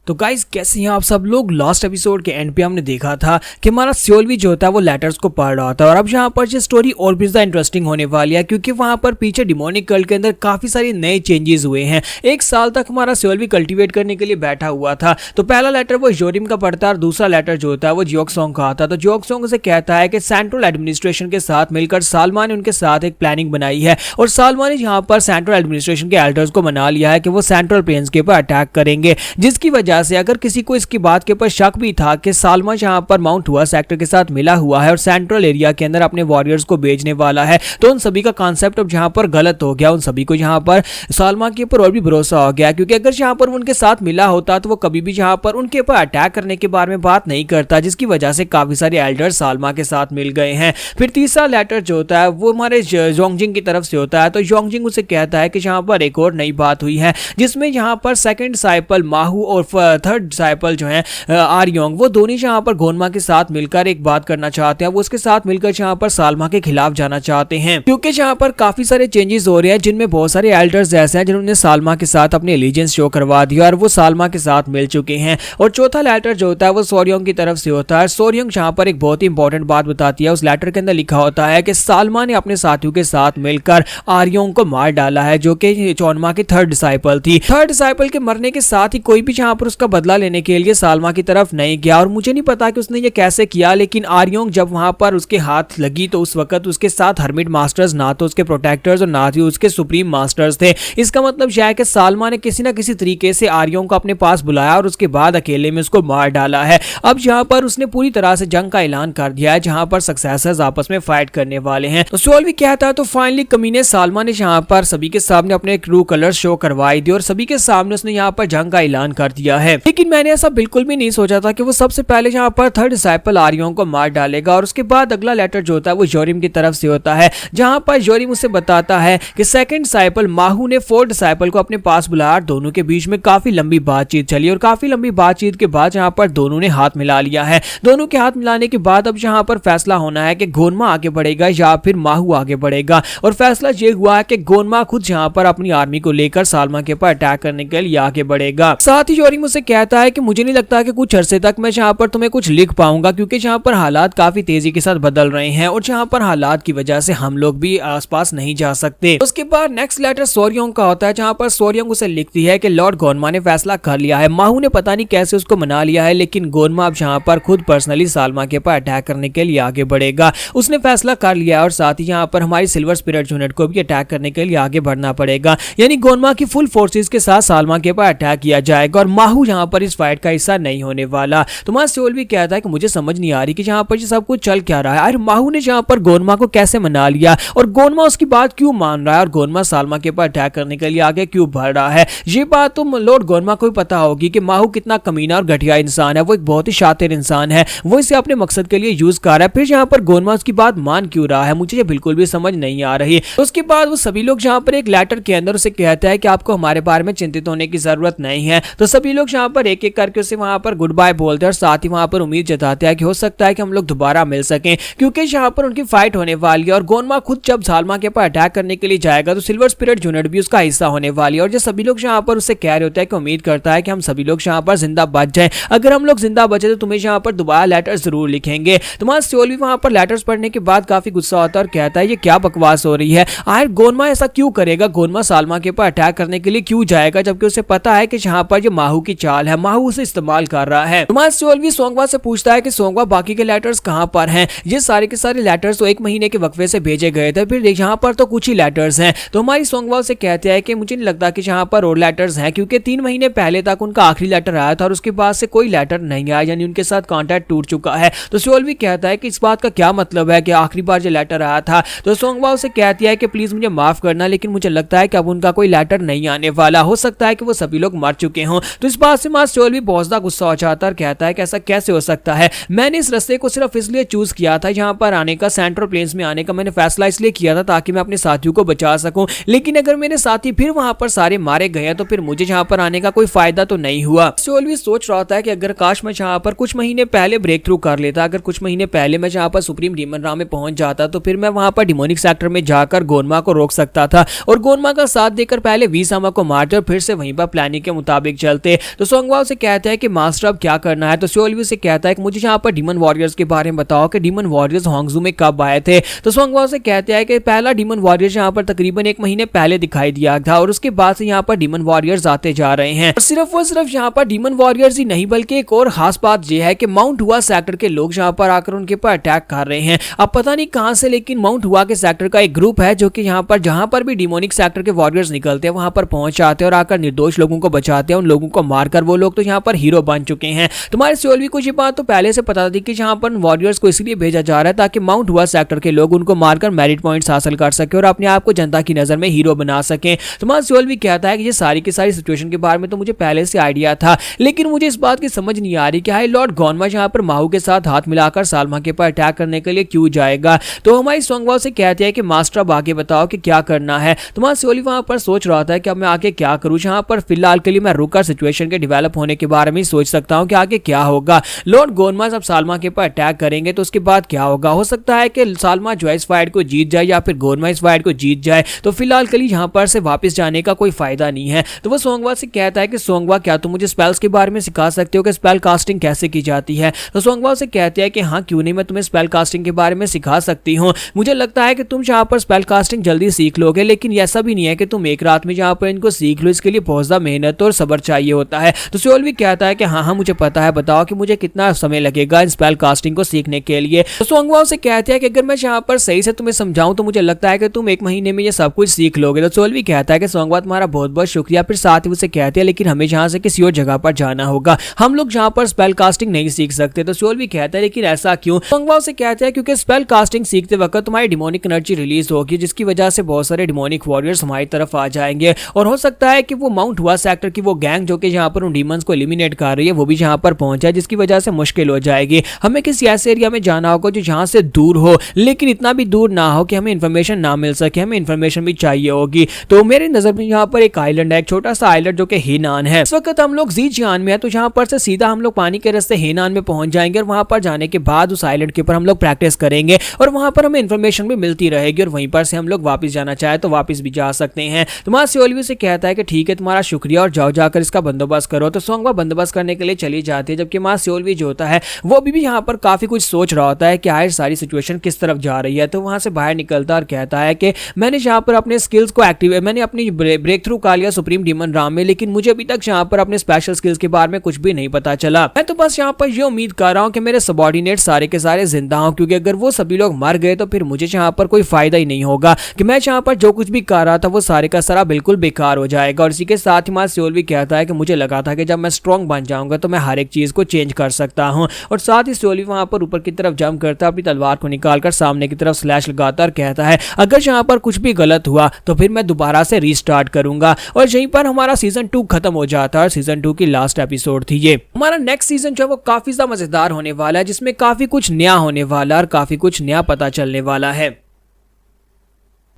तो गाइस कैसे हैं आप सब लोग। लास्ट एपिसोड के एंड पे हमने देखा था कि हमारा सियोलवी जो होता है वो लेटर्स को पढ़ रहा था और अब यहाँ पर ये स्टोरी और भी ज़्यादा इंटरेस्टिंग होने वाली है क्योंकि वहाँ पर पीछे डिमोनिक कल्ट के अंदर काफ़ी सारे नए चेंजेस हुए हैं। एक साल तक हमारा सियोलवी कल्टीवेट करने के लिए बैठा हुआ था। तो पहला लेटर वो जोरिम का पढ़ता है और दूसरा लेटर जो होता है वो जियोक्सोंग का आता है। तो जियोक्सोंग उसे कहता है कि सेंट्रल एडमिनिस्ट्रेशन के साथ मिलकर सालमा ने उनके साथ एक प्लानिंग बनाई है और सालमा ने यहाँ पर सेंट्रल एडमिनिस्ट्रेशन के एल्डर्स को मना लिया है कि वो सेंट्रल प्लेन्स के ऊपर अटैक करेंगे, जिसकी वजह से अगर किसी को इसकी बात के ऊपर शक भी था कि सालमा यहाँ पर माउंट हुआ सेक्टर के साथ मिला हुआ है और सेंट्रल एरिया के अंदर अपने वॉरियर्स को भेजने वाला है, तो उन सभी का कॉन्सेप्ट अब यहाँ पर गलत हो गया। उन सभी को यहाँ पर सालमा के ऊपर और भी भरोसा हो गया क्योंकि अगर यहाँ पर उनके साथ मिला होता तो वो कभी भी यहाँ पर उनके ऊपर अटैक करने के बारे में बात नहीं करता, जिसकी वजह से काफी सारे एल्डर्स सालमा के साथ मिल गए हैं। फिर तीसरा लेटर जो होता है वो हमारे जोंगजिंग की तरफ से होता है। तो जोंगजिंग उसे कहता है कि यहाँ पर एक और नई बात हुई है जिसमें यहाँ पर सेकंड डिसाइपल माहू और थर्ड डिसाइपल जो है आर्योंग, वो दोनों यहाँ पर गोनमा के साथ मिलकर एक बात करना चाहते हैं। वो उसके साथ मिलकर यहाँ पर सालमा के खिलाफ जाना चाहते हैं क्योंकि यहाँ पर काफी सारे चेंजेस हो रहे हैं जिनमें बहुत सारे एल्डर्स ऐसे हैं जिन्होंने सालमा के साथ अपने एलिजेंस शो करवा दिया और वो सालमा के साथ मिल चुके हैं। और चौथा लेटर जो होता है वो सोर्योंग की तरफ से होता है। सोर्योंग यहाँ पर एक बहुत ही इंपॉर्टेंट बात बताती है। उस लेटर के अंदर लिखा होता है कि सालमा ने अपने साथियों के साथ मिलकर आर्योंग को मार डाला है जो कि चोनमा की थर्ड डिसाइपल थी। थर्ड डिसाइपल के मरने के साथ ही कोई भी यहाँ पर उसका बदला लेने के लिए सालमा की तरफ नहीं गया और मुझे नहीं पता कि उसने ये कैसे किया, लेकिन आर्योंग जब वहां पर उसके हाथ लगी तो उस वक्त उसके साथ हर्मिट मास्टर्स ना तो उसके प्रोटेक्टर्स और ना ही उसके सुप्रीम मास्टर्स थे। इसका मतलब यह है कि सालमा ने किसी ना किसी तरीके से आर्योंग को अपने पास बुलाया और उसके बाद अकेले में उसको मार डाला है। अब यहाँ पर उसने पूरी तरह से जंग का ऐलान कर दिया है जहां पर सक्सेसर्स आपस में फाइट करने वाले हैं। तो सियोलवी कहता है तो फाइनली कमीने सालमा ने यहाँ पर सभी के सामने अपने ट्रू कलर शो करवाई दी और सभी के सामने उसने यहाँ पर जंग का ऐलान कर दिया है। लेकिन मैंने ऐसा बिल्कुल भी नहीं सोचा था कि वो सबसे पहले यहाँ पर थर्ड डिसाइपल आर्योंग को मार डालेगा और उसके बाद अगला लेटर जो होता है वो जोरिम की तरफ से होता है जहां पर जोरिम उसे बताता है कि सेकंड डिसाइपल माहू ने फोर्थ डिसाइपल को अपने पास बुलाया। दोनों के बीच में काफी लंबी बातचीत चली और काफी लंबी बातचीत के बाद यहाँ पर दोनों ने हाथ मिला लिया है। दोनों के हाथ मिलाने के बाद अब यहाँ पर फैसला होना है कि गोनमा आगे बढ़ेगा या फिर माहू आगे बढ़ेगा और फैसला ये हुआ है कि गोनमा खुद यहाँ पर अपनी आर्मी को लेकर सालमा के ऊपर अटैक करने के लिए आगे बढ़ेगा। साथ ही जोरिम उसे कहता है कि मुझे नहीं लगता कि कुछ अरसे तक मैं यहाँ पर तुम्हें कुछ लिख पाऊंगा क्योंकि यहाँ पर हालात काफी तेजी के साथ बदल रहे हैं और यहाँ पर हालात की वजह से हम लोग भी आसपास नहीं जा सकते। उसके बाद नेक्स्ट लेटर सोर्योंग का होता है जहाँ पर सोर्योंग उसे लिखती है कि लॉर्ड गोनमा ने फैसला कर लिया है। माहू ने पता नहीं कैसे उसको मना लिया है लेकिन गोनमा अब यहाँ पर खुद पर्सनली सालमा के ऊपर अटैक करने के लिए आगे बढ़ेगा। उसने फैसला कर लिया है और साथ ही यहाँ पर हमारी सिल्वर स्पिरिट यूनिट को भी अटैक करने के लिए आगे बढ़ना पड़ेगा, यानी गोनमा की फुल फोर्सेस के साथ सालमा के ऊपर अटैक किया जाएगा और माहू यहाँ पर इस फाइट का हिस्सा नहीं होने वाला। तो सियोलवी कहता है कि मुझे समझ नहीं आ रही कि यहाँ पर ये सब कुछ चल क्या रहा है। अरे माहू ने यहाँ पर गोनमा को कैसे मना लिया और गोनमा उसकी बात क्यों मान रहा है और गोनमा सालमा के ऊपर अटैक करने के लिए आगे क्यों बढ़ रहा है। ये बात तो लॉर्ड गोनमा को भी पता होगी कि माहू कितना कमीना और घटिया इंसान है। वो एक बहुत ही शातिर इंसान है, वो इसे अपने मकसद के लिए यूज कर रहा है। फिर यहाँ पर गोनमा उसकी बात मान क्यों रहा है, मुझे ये बिल्कुल भी समझ नहीं आ रही। उसके बाद वो सभी लोग यहाँ पर एक लेटर के अंदर उसे कहता है कि आपको हमारे बारे में चिंतित होने की जरूरत नहीं है। तो सभी लोग यहाँ पर एक एक करके उसे वहां पर गुड बाय बोलते हैं और साथ ही वहां पर उम्मीद जताते हैं कि हो सकता है कि हम लोग दोबारा मिल सकें क्योंकि यहाँ पर उनकी फाइट होने वाली है और गोनमा खुद जब सालमा के ऊपर अटैक करने के लिए जाएगा तो सिल्वर स्पिरिट यूनिट भी उसका हिस्सा होने वाली है। और जो सभी लोग यहाँ पर उससे कह रहे होते हैं कि उम्मीद करता है कि हम सभी लोग यहाँ पर जिंदा बच जाए। अगर हम लोग जिंदा बचे तो तुम्हें यहाँ पर दोबारा लेटर जरूर लिखेंगे। तुम्हारा सियोलवी वहां पर लेटर्स पढ़ने के बाद काफी गुस्सा होता है और कहता है ये क्या बकवास हो रही है। आखिर गोनमा ऐसा क्यों करेगा, गोनमा सालमा के ऊपर अटैक करने के लिए क्यों जाएगा जबकि उसे पता है कि यहाँ पर जो माहू की चाल है, माहू उसे इस्तेमाल कर रहा है। तुम्हारा सियोलवी सोंगवा से पूछता है कि सोंगवा बाकी के लेटर्स कहां पर हैं। ये सारे के सारे लेटर्स तो 1 महीने के वक्फे से भेजे गए थे, फिर यहाँ पर तो कुछ ही लेटर्स हैं। तो हमारी सोंगवा से कहते हैं कि मुझे नहीं लगता कि यहाँ पर और लेटर्स हैं क्योंकि 3 महीने पहले तक उनका आखिरी लेटर आया था और उसके बाद से कोई लेटर नहीं आया, यानी उनके साथ कॉन्टैक्ट टूट चुका है। तो सियोलवी कहता है कि इस बात का क्या मतलब है कि आखिरी बार जो लेटर आया था। तो सोंगवा उसे कहती है कि प्लीज मुझे माफ करना लेकिन मुझे लगता है कि अब उनका कोई लेटर नहीं आने वाला, हो सकता है कि वो सभी लोग मर चुके हों। तो इस बात से सियोलवी बहुत ज्यादा गुस्सा हो जाता है और कहता है कि ऐसा कैसे हो सकता है। मैंने इस रास्ते को सिर्फ इसलिए चूज किया था, यहाँ पर आने का, सेंट्रल प्लेन्स में आने का मैंने फैसला इसलिए किया था ताकि मैं अपने साथियों को बचा सकूं। लेकिन अगर मेरे साथी फिर वहां पर सारे मारे गए तो फिर मुझे यहाँ पर आने का कोई फायदा तो नहीं हुआ। सियोलवी सोच रहा था कि अगर काश मैं यहाँ पर कुछ महीने पहले ब्रेक थ्रू कर लेता, अगर कुछ महीने पहले मैं यहाँ पर सुप्रीम डीमन राम में पहुंच जाता तो फिर मैं वहां पर डिमोनिक सेक्टर में जाकर गोनमा को रोक सकता था और गोनमा का साथ देकर पहले वी सामा को मारते और फिर से वहीं पर प्लानिंग के मुताबिक चलते। तो सोंगवा उसे कहता है कि मास्टर अब क्या करना है। तो सियोल भी उसे कहता है कि मुझे यहाँ पर डीमन वॉरियर्स के बारे में बताओ कि डीमन वॉरियर्स होंगजू में कब आए थे। तो सोंगवा उसे कहता है कि पहला डीमन वॉरियर्स यहाँ पर तकरीबन 1 महीने पहले दिखाई दिया था और उसके बाद से यहाँ पर डीमन वॉरियर्स आते जा रहे हैं। और सिर्फ यहाँ पर डीमन वॉरियर्स ही नहीं बल्कि एक और खास बात यह है कि माउंट हुआ सेक्टर के लोग यहाँ पर आकर उनके ऊपर अटैक कर रहे हैं। अब पता नहीं कहां से, लेकिन माउंट हुआ के सेक्टर का एक ग्रुप है जो कि यहाँ पर जहां पर भी डिमोनिक सेक्टर के वॉरियर्स निकलते हैं वहां पर पहुंच जाते हैं और आकर निर्दोष लोगों को बचाते हैं। उन लोगों को मारकर वो लोग तो यहाँ पर हीरो बन चुके हैं। तुम्हारे सियोल्वी को ये बात तो पहले से पता थी कि यहाँ पर वॉरियर्स को इसलिए भेजा जा रहा है ताकि माउंट हुआ सेक्टर के लोग उनको मारकर मेरिट पॉइंट्स हासिल कर सके और अपने आप को जनता की नजर में हीरो बना सके। तुम्हारा सियोल्वी कहता है कि ये सारी की सारी सिचुएशन के बारे में तो मुझे पहले से आइडिया था, लेकिन मुझे इस बात की समझ नहीं आ रही कि हाई लॉर्ड गोनवा यहाँ पर माहू के साथ हाथ मिलाकर सालमा के ऊपर अटैक करने के लिए क्यों जाएगा। तो हमारी सोंगवा से कहते हैं कि मास्टर अब आगे बताओ कि क्या करना है। तुम्हारा सियोली वहां पर सोच रहा था कि अब मैं आगे क्या करूं। यहाँ पर फिलहाल के लिए मैं रुककर सिचुएशन के डेवलप होने के बारे में सोच सकता हूं कि आगे क्या होगा। लॉर्ड गोनवा अब सालमा के ऊपर अटैक करेंगे तो उसके बाद क्या होगा। हो सकता है कि सालमा जो है इस फाइट को जीत जाए या फिर गोनवा इस फाइट को जीत जाए। तो फिलहाल के लिए यहाँ पर से वापस जाने का कोई फायदा नहीं है। तो वो सोंगवा से कहता है कि सोंगवा क्या तुम मुझे स्पेल्स के बारे में सिखा सकते हो कि स्पेल कास्टिंग कैसे की जाती है। तो सोंगवा से कहते हैं कि हाँ क्यों नहीं, मैं तुम्हें स्पेल कास्टिंग के बारे में सिखा सकती हूँ। मुझे लगता है कि तुम यहाँ पर स्पेल कास्टिंग जल्दी सीख लोगे, लेकिन ऐसा भी नहीं है कि तुम एक रात में यहाँ पर इनको सीख लो। इसके लिए बहुत ज्यादा मेहनत और सब्र चाहिए होता है। तो सियोल भी कहता है कि हाँ मुझे पता है, बताओ कि मुझे कितना समय लगेगा स्पेल कास्टिंग को सीखने के लिए। तो सोंगवा से कहते हैं कि अगर मैं यहाँ पर सही से तुम्हें समझाऊं तो मुझे लगता है कि तुम 1 महीने में ये सब कुछ सीख लोगे। तो सियोल भी कहता है कि सोंगवा तुम्हारा बहुत बहुत शुक्रिया। फिर साथ ही उसे कहते हैं लेकिन हमें यहाँ से किसी और जगह पर जाना होगा, हम लोग यहाँ पर स्पेल कास्टिंग नहीं सीख सकते। तो सियोल भी कहता है लेकिन ऐसा क्यों। सोंगवा से कहते हैं क्योंकि स्पेल कास्टिंग सीखते वक्त तुम्हारी डिमोनिक एनर्जी रिलीज होगी जिसकी वजह से बहुत सारे डिमोनिक वॉरियर्स हमारी तरफ आ जाएंगे और हो सकता है कि वो माउंट हुआ सेक्टर की वो गैंग जो कि यहाँ पर उन डीमंस को एलिमिनेट कर रही है वो भी यहाँ पर पहुंच जाए, जिसकी वजह से मुश्किल हो जाएगी। हमें किसी ऐसे एरिया में जाना होगा जो जहाँ से दूर हो, लेकिन इतना भी दूर ना हो कि हमें इन्फॉर्मेशन ना मिल सके, हमें इन्फॉर्मेशन भी चाहिए होगी। तो मेरी नजर में यहाँ पर एक आइलैंड है, एक छोटा सा आइलैंड जो कि हेनान है। इस वक्त हम लोग ज़ीजियान में है, तो यहाँ पर से सीधा हम लोग पानी के रास्ते हेनान में पहुंच जाएंगे और वहां पर जाने के बाद उस आइलैंड के ऊपर हम लोग प्रैक्टिस करेंगे और वहां पर हमें इन्फॉर्मेशन भी मिलती रहेगी और वहीं पर से हम लोग वापस जाना चाहे तो वापस भी जा सकते हैं। तुम्हारा सियोली से कहता है कि ठीक है तुम्हारा शुक्रिया और जाओ जाकर इसका बंदोबस्त करो। तो सोंगवा बंदोबस्त करने के लिए चली जाती है, जबकि मां सियोली जो होता है वो भी यहाँ पर काफी कुछ सोच रहा होता है कि आखिर सारी सिचुएशन किस तरफ जा रही है। तो वहां से बाहर निकलता और कहता है कि मैंने यहाँ पर अपने स्किल्स को एक्टिवेट, मैंने अपनी ब्रेक थ्रू कर लिया सुप्रीम डीमन राम में, लेकिन मुझे अभी तक यहाँ पर अपने स्पेशल स्किल्स के बारे में कुछ भी नहीं पता चला। मैं तो बस यहाँ पर ये उम्मीद कर रहा हूँ कि मेरे सबॉर्डिनेट सारे के सारे जिंदा हों, क्योंकि अगर वो सभी लोग मर गए तो फिर मुझे यहाँ पर कोई फायदा ही नहीं होगा कि मैं यहाँ पर जो कुछ भी कर रहा था वो सारे का सारा बिल्कुल बेकार हो जाएगा। और इसी के साथ ही मां सियोल भी कहता है कि मुझे लगा था कि जब मैं स्ट्रॉन्ग बन जाऊंगा तो मैं हर एक चीज को चेंज कर सकता हूँ। और साथ ही सियोल भी वहां पर ऊपर की तरफ जंप करता है, अपनी तलवार को निकालकर सामने की तरफ स्लैश लगाता और कहता है अगर यहाँ पर कुछ भी गलत हुआ तो फिर मैं दोबारा से रीस्टार्ट करूंगा। और यहीं पर हमारा सीजन 2 खत्म हो जाता है और सीजन 2 की लास्ट एपिसोड थी ये। हमारा नेक्स्ट सीजन जो है वो काफी ज्यादा मजेदार होने वाला है, जिसमें काफी कुछ नया होने वाला है और काफी कुछ नया पता चलने वाला है।